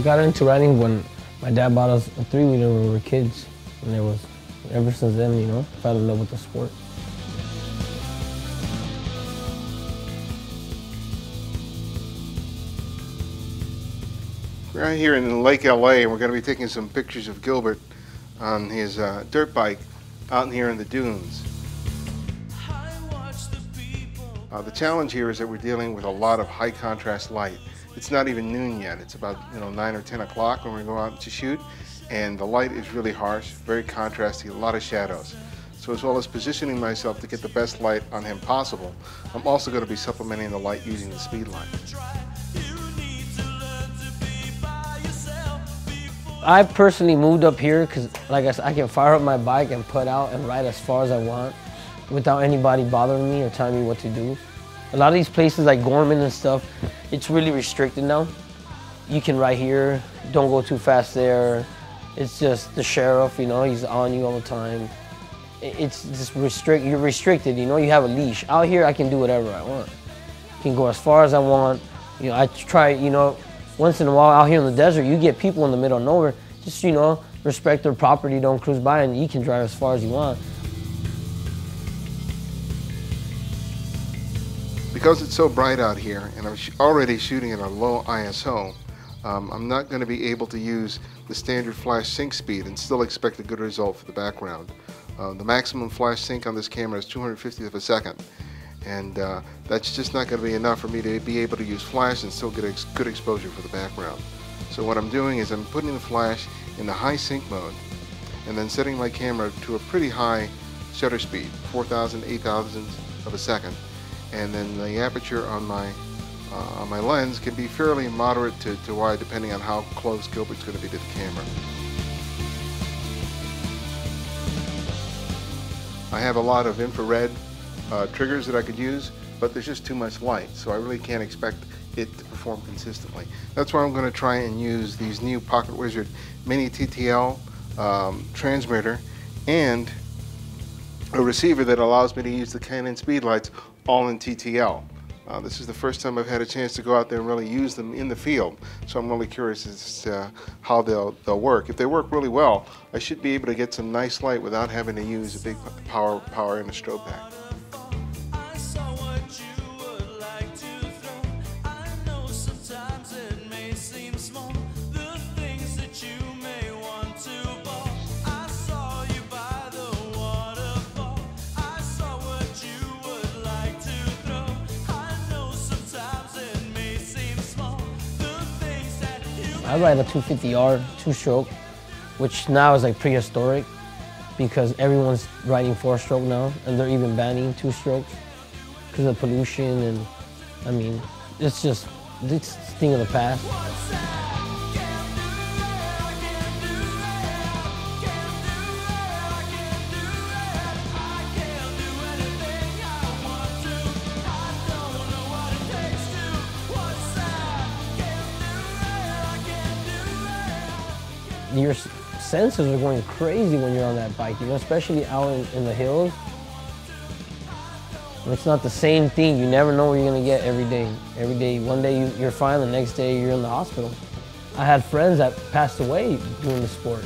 got into riding when my dad bought us a three-wheeler when we were kids. And ever since then, you know, fell in love with the sport. We're out here in Lake LA, and we're going to be taking some pictures of Gilbert on his dirt bike out here in the dunes. The challenge here is that we're dealing with a lot of high contrast light. It's not even noon yet. It's about 9 or 10 o'clock when we go out to shoot, and the light is really harsh, very contrasty, a lot of shadows. So as well as positioning myself to get the best light on him possible, I'm also going to be supplementing the light using the speed light. I personally moved up here because, like I said, I can fire up my bike and put out and ride as far as I want without anybody bothering me or telling me what to do. A lot of these places like Gorman and stuff, it's really restricted now. You can ride here, don't go too fast there. It's just the sheriff, he's on you all the time. It's just you're restricted, you have a leash. Out here, I can do whatever I want. I can go as far as I want. I try, once in a while out here in the desert, you get people in the middle of nowhere. Just, respect their property, don't cruise by, and you can drive as far as you want. Because it's so bright out here, and I'm already shooting at a low ISO, I'm not going to be able to use the standard flash sync speed and still expect a good result for the background. The maximum flash sync on this camera is 250th of a second, and that's just not going to be enough for me to be able to use flash and still get good exposure for the background. So what I'm doing is I'm putting the flash in the high sync mode and then setting my camera to a pretty high shutter speed, 4,000, 8,000 of a second, and then the aperture on my lens can be fairly moderate to wide depending on how close Gilbert's going to be to the camera. I have a lot of infrared triggers that I could use, but there's just too much light, so I really can't expect it to perform consistently. That's why I'm going to try and use these new Pocket Wizard Mini TTL transmitter and a receiver that allows me to use the Canon speedlights all in TTL. This is the first time I've had a chance to go out there and really use them in the field, so I'm really curious as to how they'll work. If they work really well, I should be able to get some nice light without having to use a big power in a strobe pack. I ride a 250R, two-stroke, which now is like prehistoric because everyone's riding four-stroke now, and they're even banning two-strokes because of pollution, and it's a thing of the past. Your senses are going crazy when you're on that bike, especially out in the hills. It's not the same thing. You never know what you're going to get every day. Every day, one day you're fine, the next day you're in the hospital. I had friends that passed away doing the sport.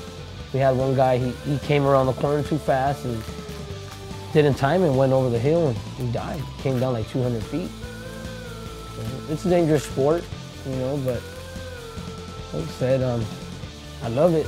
We had one guy, he came around the corner too fast and didn't time and went over the hill and he died. Came down like 200 feet. It's a dangerous sport, but like I said, I love it.